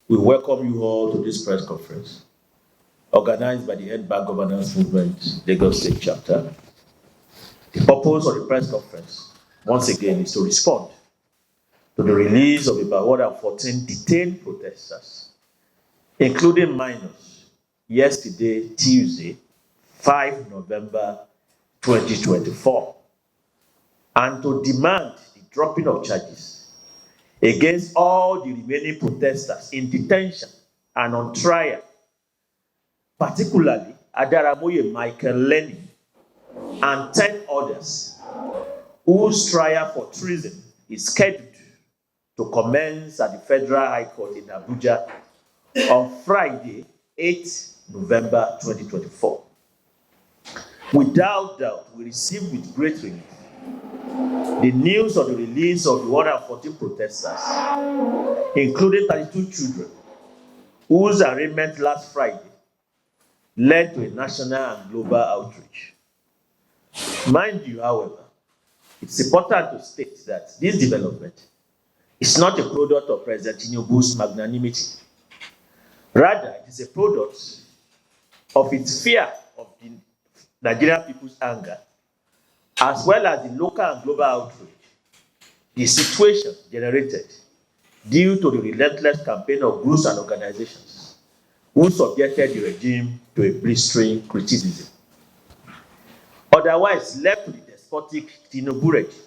We welcome you all to this press conference, organized by the End Bar Governance Movement, Lagos State Chapter. The purpose of the press conference, once again, is to respond to the release of about 114 detained protesters, including minors, yesterday, Tuesday, 5 November 2024, and to demand the dropping of charges against all the remaining protesters in detention and on trial, particularly Adaramoye Michael Lenny and 10 others whose trial for treason is scheduled to commence at the Federal High Court in Abuja on Friday, 8 November 2024. Without doubt, we received with great relief the news of the release of the 114 protesters, including 32 children, whose arraignment last Friday led to a national and global outrage. Mind you, however, it's important to state that this development is not a product of President Tinubu's magnanimity. Rather, it is a product of its fear of the Nigerian people's anger, as well as the local and global outrage the situation generated due to the relentless campaign of groups and organizations who subjected the regime to a blistering criticism. Otherwise, left to the despotic Tinubu regime,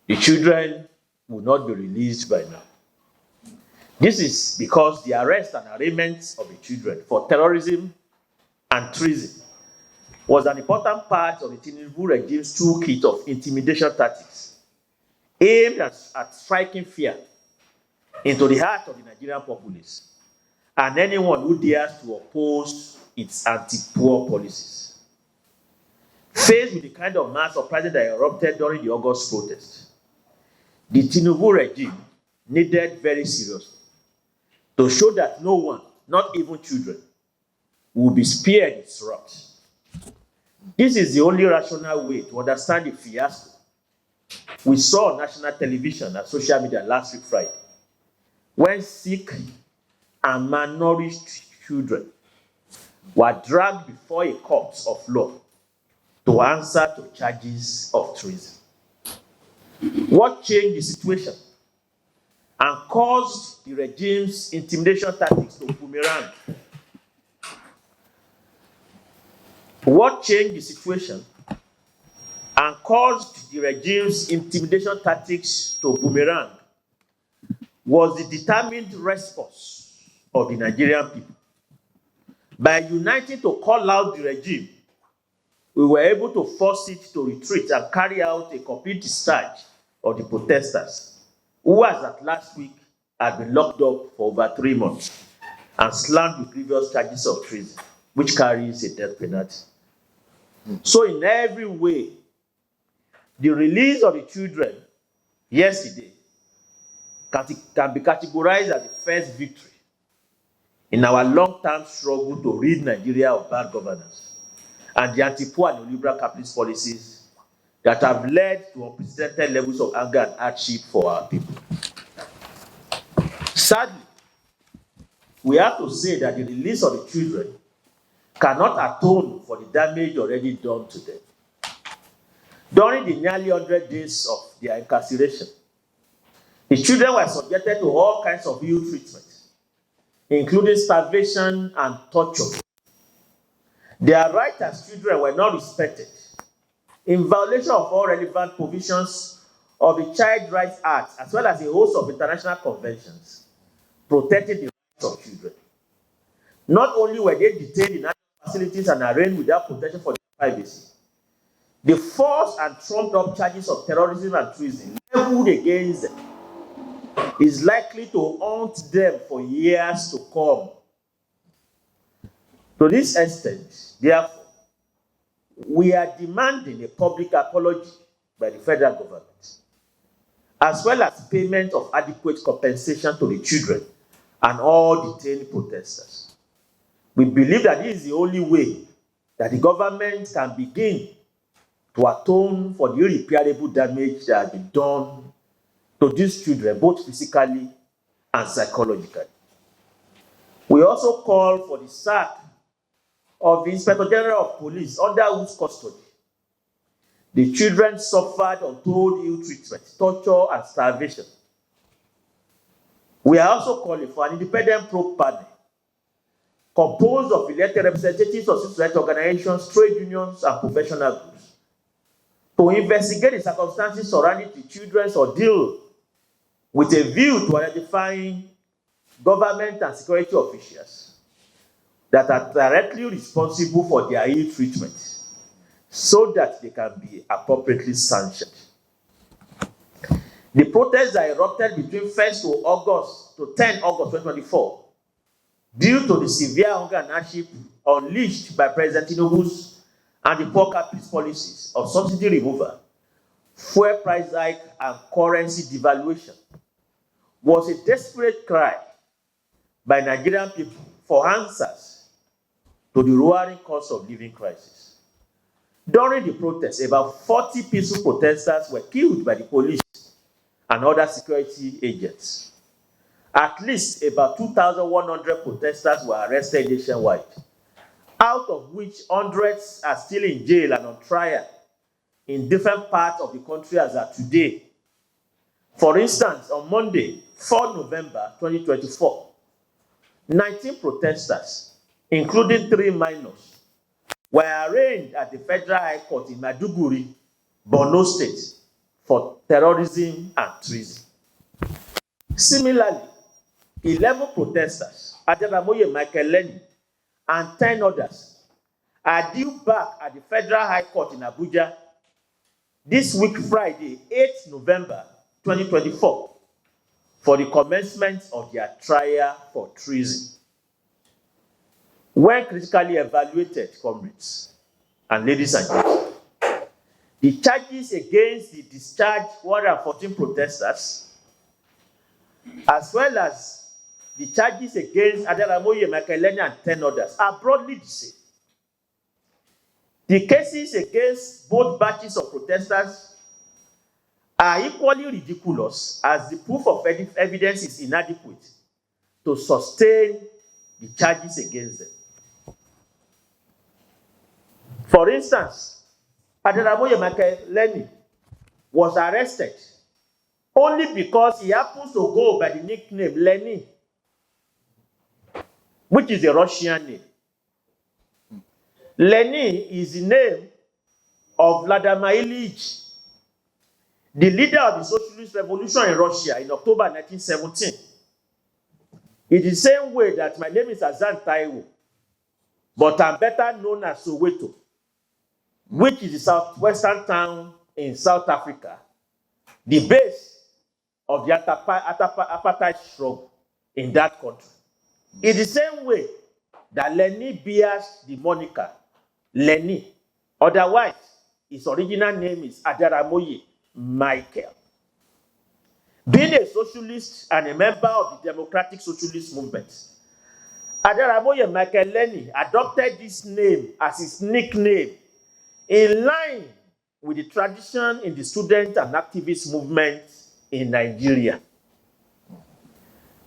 the children will not be released by now. This is because the arrest and arraignment of the children for terrorism and treason was an important part of the Tinubu regime's toolkit of intimidation tactics aimed at striking fear into the heart of the Nigerian populace and anyone who dares to oppose its anti-poor policies. Faced with the kind of mass uprising that erupted during the August protest, the Tinubu regime needed very seriously to show that no one, not even children, will be spared its wrath. This is the only rational way to understand the fiasco we saw on national television and social media last week Friday, when sick and malnourished children were dragged before a court of law to answer to charges of treason. What changed the situation and caused the regime's intimidation tactics to boomerang? What changed the situation and caused the regime's intimidation tactics to boomerang was the determined response of the Nigerian people. By uniting to call out the regime, we were able to force it to retreat and carry out a complete discharge of the protesters, who, as at last week, had been locked up for over 3 months and slammed with previous charges of treason, which carries a death penalty. So, in every way, the release of the children yesterday can be categorized as the first victory in our long-term struggle to rid Nigeria of bad governance and the anti-poor and neoliberal capitalist policies that have led to unprecedented levels of anger and hardship for our people. Sadly, we have to say that the release of the children cannot atone for the damage already done to them. During the nearly 100 days of their incarceration, the children were subjected to all kinds of ill treatment, including starvation and torture. Their rights as children were not respected, in violation of all relevant provisions of the Child Rights Act, as well as a host of international conventions protecting the rights of children. Not only were they detained in facilities and arraigned without protection for their privacy, the false and trumped-up charges of terrorism and treason leveled against them is likely to haunt them for years to come. To this extent, therefore, we are demanding a public apology by the federal government, as well as payment of adequate compensation to the children and all detained protesters. We believe that this is the only way that the government can begin to atone for the irreparable damage that has been done to these children, both physically and psychologically. We also call for the sack of the Inspector General of Police, under whose custody the children suffered untold ill treatment, torture, and starvation. We are also calling for an independent probe panel composed of elected representatives of civil society organizations, trade unions, and professional groups to investigate the circumstances surrounding the children's ordeal with a view to identifying government and security officials that are directly responsible for their ill treatment so that they can be appropriately sanctioned. The protests that erupted between 1st to August to 10 August 2024 due to the severe hunger and hardship unleashed by President Tinubu's and the poor capitalist policies of subsidy removal, fuel price hike, and currency devaluation was a desperate cry by Nigerian people for answers to the lowering cost of living crisis. During the protests, about 40 peaceful protesters were killed by the police and other security agents. At least about 2,100 protesters were arrested nationwide, out of which hundreds are still in jail and on trial in different parts of the country as of today. For instance, on Monday, 4 November 2024, 19 protesters, including 3 minors, were arraigned at the Federal High Court in Maiduguri, Borno State, for terrorism and treason. Similarly, 11 protesters, Adaramoye Michael Lenny, and 10 others are due back at the Federal High Court in Abuja this week, Friday, 8 November 2024, for the commencement of their trial for treason. When critically evaluated, comrades and ladies and gentlemen, the charges against the discharged 114 protesters, as well as the charges against Adaramoye Michael Lenny and 10 others, are broadly the same. The cases against both batches of protesters are equally ridiculous, as the proof of evidence is inadequate to sustain the charges against them. For instance, Adaramoye Michael Lenny was arrested only because he happens to go by the nickname Lenny, which is a Russian name. Lenny is the name of Vladimir Ilyich, the leader of the Socialist Revolution in Russia in October 1917. In the same way that my name is Azan Taiwo, but I'm better known as Soweto, which is the southwestern town in South Africa, the base of the apartheid struggle in that country. In the same way that Lenny bears the moniker Lenny, otherwise his original name is Adaramoye Michael. Being a socialist and a member of the Democratic Socialist Movement, Adaramoye Michael Lenny adopted this name as his nickname in line with the tradition in the student and activist movement in Nigeria,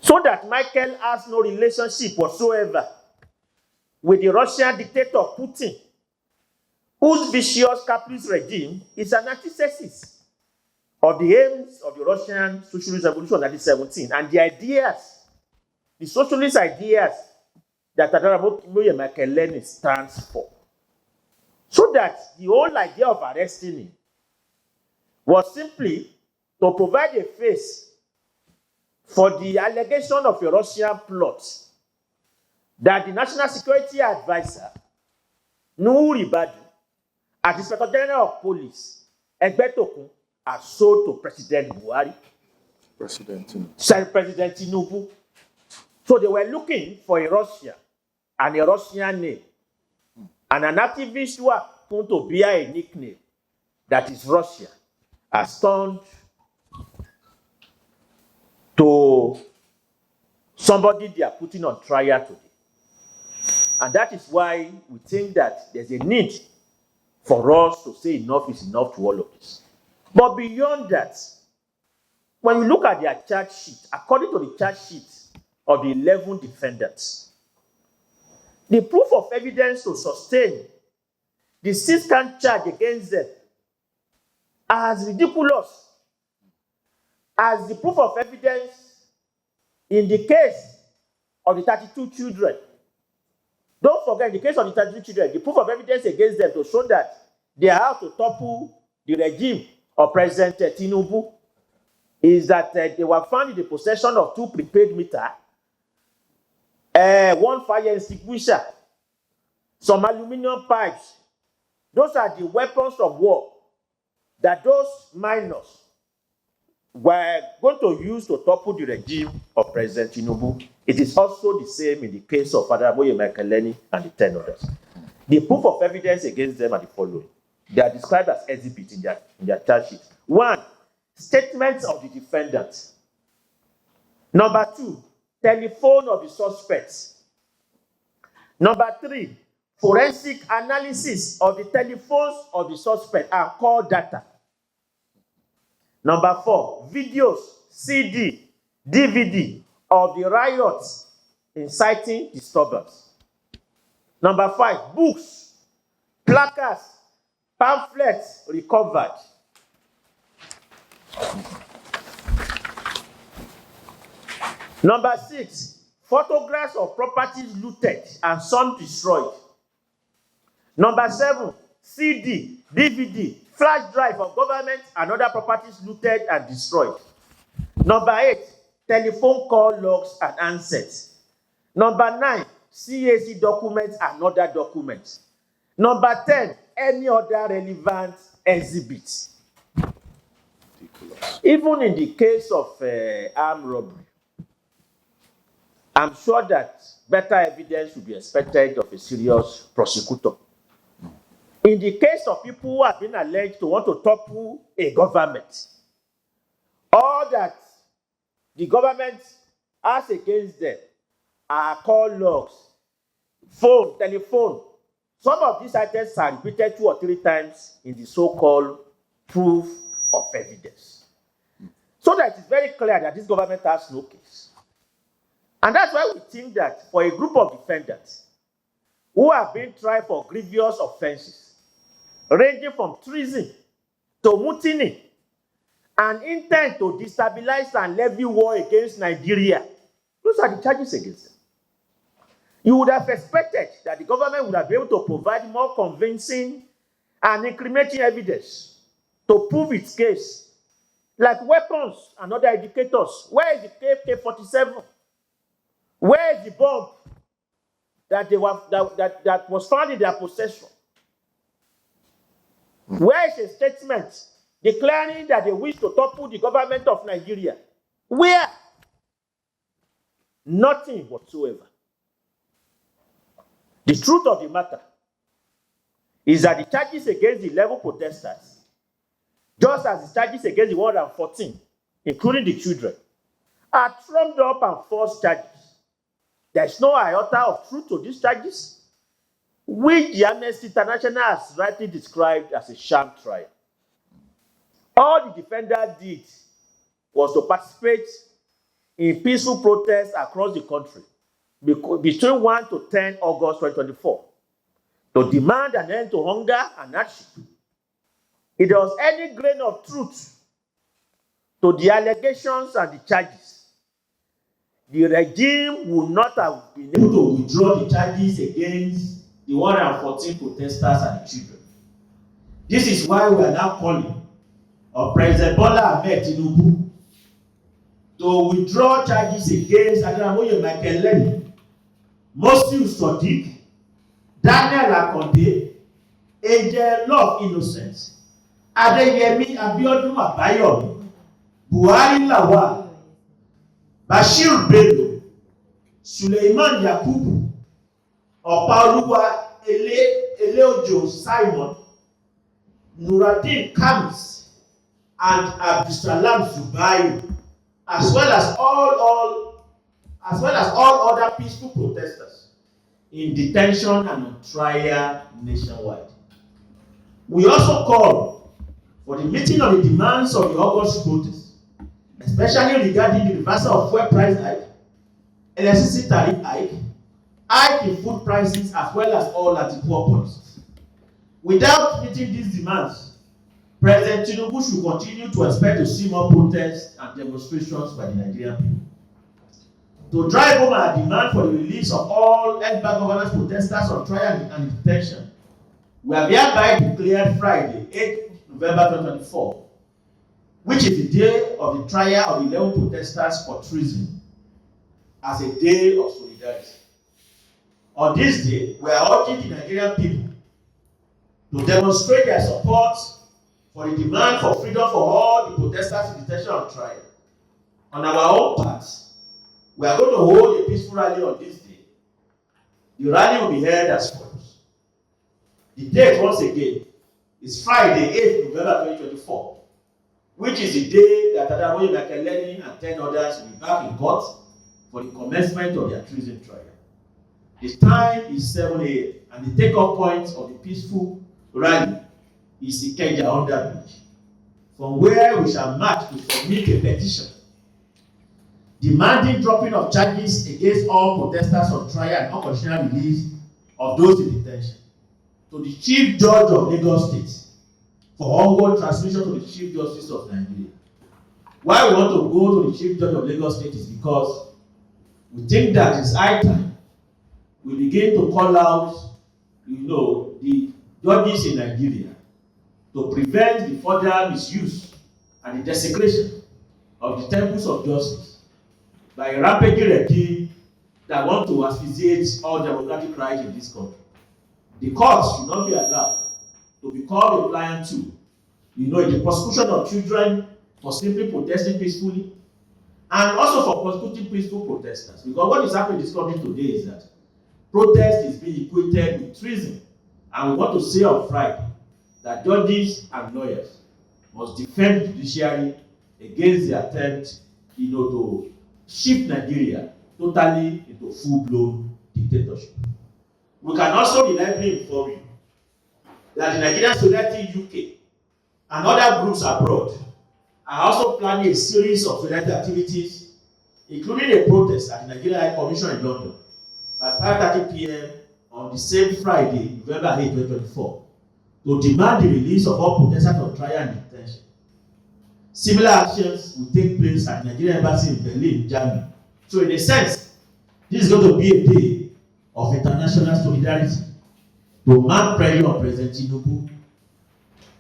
so that Michael has no relationship whatsoever with the Russian dictator Putin, whose vicious capitalist regime is an antithesis of the aims of the Russian Socialist Revolution of 1917 and the ideas, the socialist ideas that Adaramoye Michael Lenny stands for. So that the whole idea of arresting him was simply to provide a face for the allegation of a Russian plot that the National Security Advisor, Nuhu Ribadu, and the Inspector General of Police, Egbetokun, are sold to President Buhari. President Tinubu. So they were looking for a Russian and a Russian name, and an activist who happened to bear a nickname that is Russia has turned to somebody they are putting on trial today. And that is why we think that there's a need for us to say enough is enough to all of this. But beyond that, when you look at their charge sheet, according to the charge sheet of the 11 defendants, The proof of evidence to sustain the 6-count charge against them as ridiculous as the proof of evidence in the case of the 32 children. Don't forget, in the case of the 32 children, the proof of evidence against them to show that they are out to topple the regime of President Tinubu is that they were found in the possession of 2 prepaid meters, 1 fire extinguisher, some aluminum pipes. Those are the weapons of war that those minors were going to use to topple the regime of President Tinubu. It is also the same in the case of Father Aboye Michael and the 10 others. The proof of evidence against them are the following. They are described as exhibits in their charge sheet. 1, statements of the defendants. Number 2, telephone of the suspects. Number 3, forensic analysis of the telephones of the suspect and call data. Number 4, videos, CD, DVD of the riots inciting disturbance. Number 5, books, placards, pamphlets recovered. Number 6, photographs of properties looted and some destroyed. Number 7, CD, DVD, flash drive of government and other properties looted and destroyed. Number 8, telephone call logs and handsets. Number 9, CAC documents and other documents. Number 10, any other relevant exhibits. Even in the case of armed robbery, I'm sure that better evidence will be expected of a serious prosecutor. In the case of people who have been alleged to want to topple a government, all that the government has against them are call logs, phone, telephone. Some of these items are repeated 2 or 3 times in the so-called proof of evidence. So that it's very clear that this government has no case. And that's why we think that for a group of defendants who have been tried for grievous offenses, ranging from treason to mutiny and intent to destabilize and levy war against Nigeria, those are the charges against them. You would have expected that the government would have been able to provide more convincing and incriminating evidence to prove its case, like weapons and other indicators. Where is the AK-47? Where is the bomb that was found in their possession? Where is a statement declaring that they wish to topple the government of Nigeria? Where? Nothing whatsoever. The truth of the matter is that the charges against the 11 protesters, just as the charges against the 114, including the children, are trumped up and false charges. There is no iota of truth to these charges, which the Amnesty International has rightly described as a sham trial. All the defendant did was to participate in peaceful protests across the country between 1 to 10 August 2024 to demand an end to hunger and hardship. If there was any grain of truth to the allegations and the charges, the regime would not have been able to withdraw the charges against the 114 protesters and the children. This is why we are now calling on President Bola Ahmed Tinubu to withdraw charges against Adaramoye Michael, Mosiu Sodiq, Daniel Akonde, Angel Love Innocent, Adeyemi Abiodun Abayomi, Buhari Lawal, Bashir Bello, Suleiman Yakubu, Opaoluwa Eleojo Simon, Nuruddin Khamis, and Abdulsalam Zubairu, as well as all other peaceful protesters in detention and on trial nationwide. We also call for the meeting of the demands of the August protest, especially regarding the reversal of fuel price hike, electricity tariff hike, hike in food prices, as well as all anti-poor policies. Without meeting these demands, President Tinubu should continue to expect to see more protests and demonstrations by the Nigerian people. To drive home our demand for the release of all Edinburgh governance protesters on trial and detention, we have hereby declared Friday, 8 November 2024, which is the day of the trial of 11 protesters for treason, as a day of solidarity. On this day, we are urging the Nigerian people to demonstrate their support for the demand for freedom for all the protesters in detention on trial. On our own part, we are going to hold a peaceful rally on this day. The rally will be held as follows. The date, once again, is Friday, 8 November 2024, which is the day that Adamoye Makelele and 10 others will be back in court for the commencement of their treason trial. The time is 7 a.m. and the take-off point of the peaceful rally is Ikeja under bridge, from where we shall march to submit a petition demanding dropping of charges against all protesters on trial and unconditional release of those in detention to the Chief Judge of Lagos State for ongoing transmission to the Chief Justice of Nigeria. Why we want to go to the Chief Judge of Lagos State is because we think that it's high time we begin to call out, the judges in Nigeria to prevent the further misuse and the desecration of the temples of justice by a rampant regime that want to asphyxiate all democratic rights in this country. The courts should not be allowed to become a pliant tool, in the prosecution of children for simply protesting peacefully, and also for prosecuting peaceful protesters. Because what is happening in this country today is that protest is being equated with treason, and we want to say on Friday that judges and lawyers must defend the judiciary against the attempt, to shift Nigeria totally into full-blown dictatorship. We can also reliably inform you that the Nigerian Solidarity UK and other groups abroad are also planning a series of solidarity activities, including a protest at the Nigerian High Commission in London by 5:30 p.m. on the same Friday, November 8, 2024, to demand the release of all protesters on trial and detention. Similar actions will take place at the Nigerian Embassy in Berlin, Germany. So in a sense, this is going to be a day of international solidarity to mount pressure on President Tinubu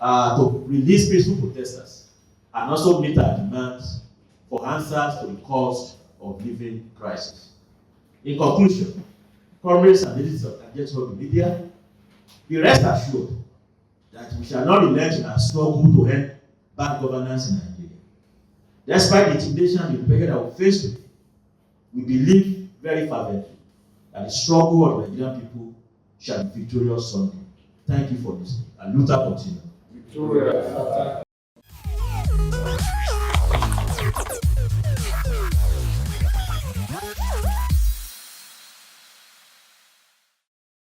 to release peaceful protesters and also meet our demands for answers to the cost of living crisis. In conclusion, comrades and ladies and gentlemen of the media, be rest assured that we shall not relent in our struggle to end bad governance in Nigeria. Despite the intimidation and the pressure that we face today, we believe very fervently that the struggle of the Nigerian people shall be victorious Sunday. Thank you for listening. And Luther continue. Victoria.